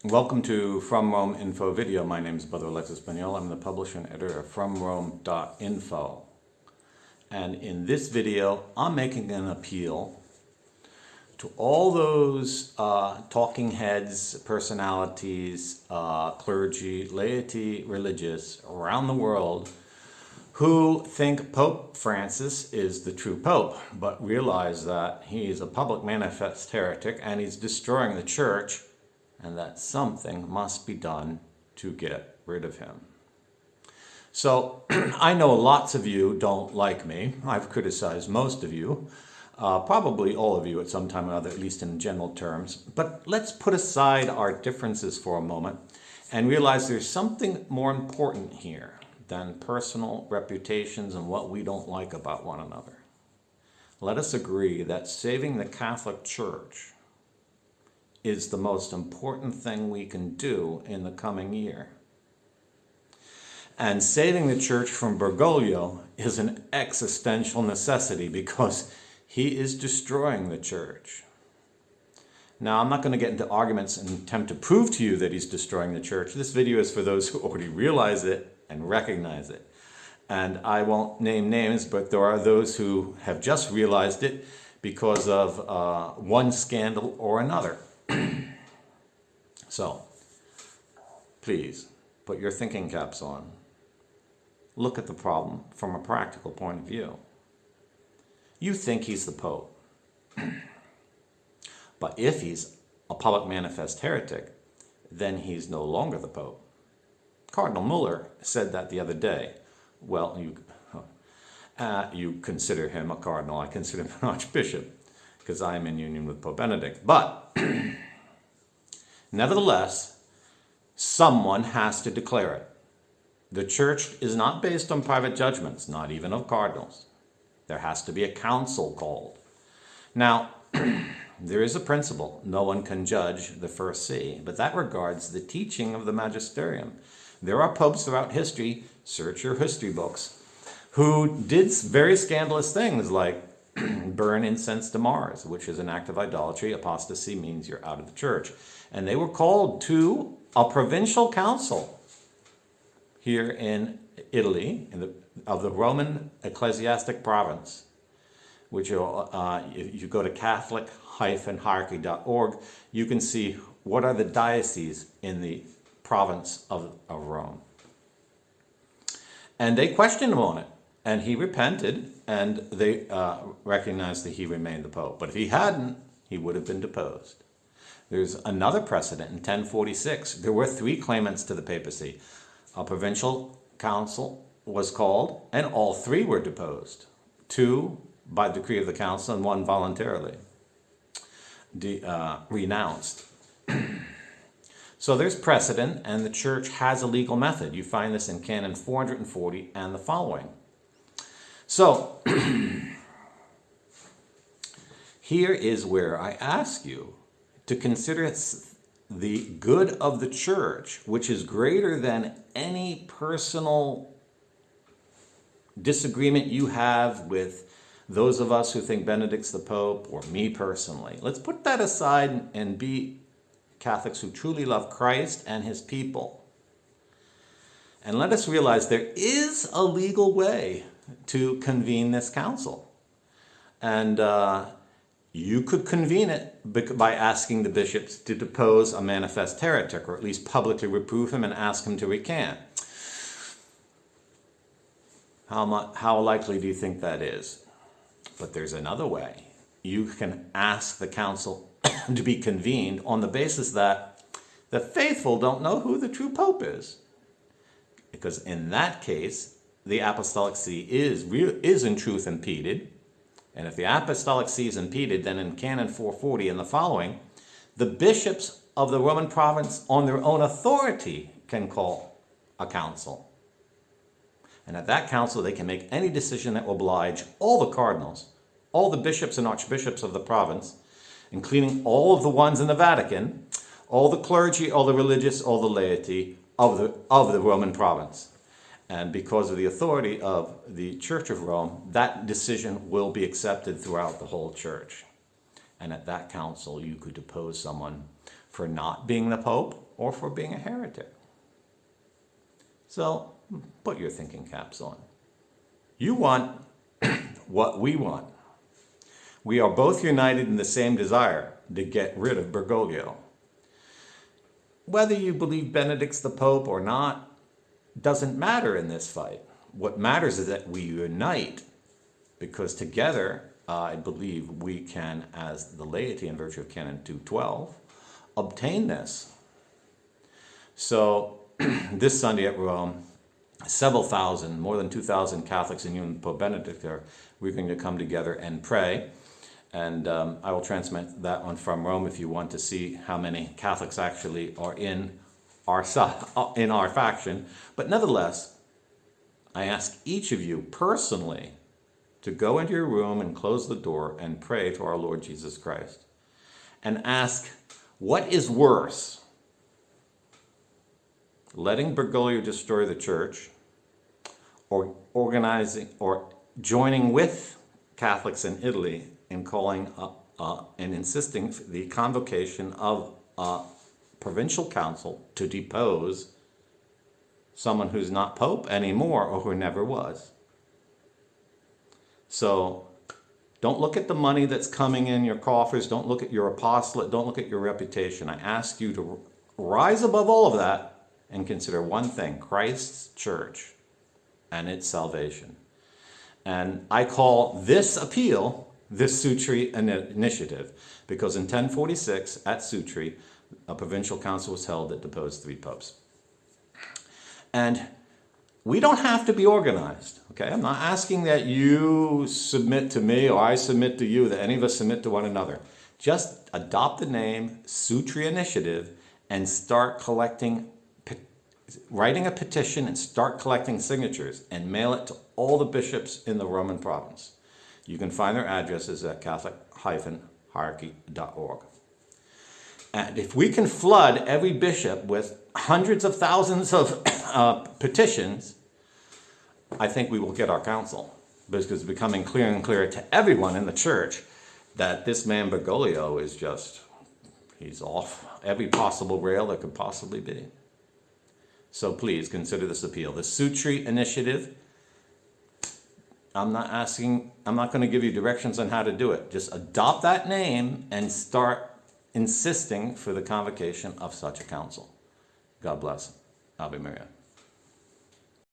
Welcome to From Rome Info video. My name is Brother Alexis Baniel. I'm the publisher and editor of FromRome.info. And in this video, I'm making an appeal to all those talking heads, personalities, clergy, laity, religious around the world who think Pope Francis is the true Pope, but realize that he's a public manifest heretic and he's destroying the church, and that something must be done to get rid of him. So I know lots of you don't like me. I've criticized most of you, probably all of you at some time or other, at least in general terms. But let's put aside our differences for a moment and realize there's something more important here than personal reputations and what we don't like about one another. Let us agree that saving the Catholic Church is the most important thing we can do in the coming year. And saving the church from Bergoglio is an existential necessity because he is destroying the church. Now, I'm not going to get into arguments and attempt to prove to you that he's destroying the church. This video is for those who already realize it and recognize it. And I won't name names, but there are those who have just realized it because of one scandal or another. So, please, put your thinking caps on. Look at the problem from a practical point of view. You think he's the Pope. But if he's a public manifest heretic, then he's no longer the Pope. Cardinal Muller said that the other day. Well, you consider him a cardinal. I consider him an archbishop because I'm in union with Pope Benedict. But nevertheless, someone has to declare it. The church is not based on private judgments, not even of cardinals. There has to be a council called. Now, there is a principle. No one can judge the first see, but that regards the teaching of the magisterium. There are popes throughout history, search your history books, who did very scandalous things like burn incense to Mars, which is an act of idolatry. Apostasy means you're out of the church. And they were called to a provincial council here in Italy, of the Roman ecclesiastic province, which if you go to Catholic-hierarchy.org, you can see what are the dioceses in the province of Rome. And they questioned him on it. And he repented, and they recognized that he remained the Pope. But if he hadn't, he would have been deposed. There's another precedent. In 1046, there were 3 claimants to the papacy. A provincial council was called, and all 3 were deposed. 2 by decree of the council, and 1 voluntarily renounced. So there's precedent, and the church has a legal method. You find this in Canon 440 and the following. So, here is where I ask you to consider the good of the church, which is greater than any personal disagreement you have with those of us who think Benedict's the Pope, or me personally. Let's put that aside and be Catholics who truly love Christ and his people. And let us realize there is a legal way to convene this council. And you could convene it by asking the bishops to depose a manifest heretic, or at least publicly reprove him and ask him to recant. How likely do you think that is? But there's another way. You can ask the council to be convened on the basis that the faithful don't know who the true Pope is. Because in that case, the apostolic see is in truth impeded. And if the apostolic see is impeded, then in Canon 440 and the following, the bishops of the Roman province on their own authority can call a council. And at that council, they can make any decision that will oblige all the cardinals, all the bishops and archbishops of the province, including all of the ones in the Vatican, all the clergy, all the religious, all the laity of the Roman province. And because of the authority of the Church of Rome, that decision will be accepted throughout the whole church. And at that council, you could depose someone for not being the Pope or for being a heretic. So put your thinking caps on. You want what we want. We are both united in the same desire to get rid of Bergoglio. Whether you believe Benedict's the Pope or not doesn't matter in this fight. What matters is that we unite, because together, I believe we can, as the laity in virtue of Canon 212, obtain this. So this Sunday at Rome, several thousand, more than 2,000 Catholics and even Pope Benedict we're going to come together and pray. And I will transmit that one from Rome if you want to see how many Catholics actually are in our faction. But nevertheless, I ask each of you personally to go into your room and close the door and pray to our Lord Jesus Christ. And ask, what is worse? Letting Bergoglio destroy the church, or organizing or joining with Catholics in Italy in calling and insisting the convocation of a provincial council to depose someone who's not Pope anymore or who never was. So don't look at the money that's coming in your coffers. Don't look at your apostolate. Don't look at your reputation. I ask you to rise above all of that and consider one thing: Christ's church and its salvation. And I call this appeal the Sutri Initiative, because in 1046 at Sutri, a provincial council was held that deposed 3 popes. And we don't have to be organized, okay? I'm not asking that you submit to me or I submit to you, that any of us submit to one another. Just adopt the name Sutri Initiative and start writing a petition and start collecting signatures and mail it to all the bishops in the Roman province. You can find their addresses at catholic-hierarchy.org. And if we can flood every bishop with hundreds of thousands of petitions, I think we will get our council, because it's becoming clearer and clearer to everyone in the church that this man Bergoglio is he's off every possible rail there could possibly be. So please consider this appeal. The Sutri Initiative, I'm not going to give you directions on how to do it. Just adopt that name and start insisting for the convocation of such a council. God bless. Ave Maria.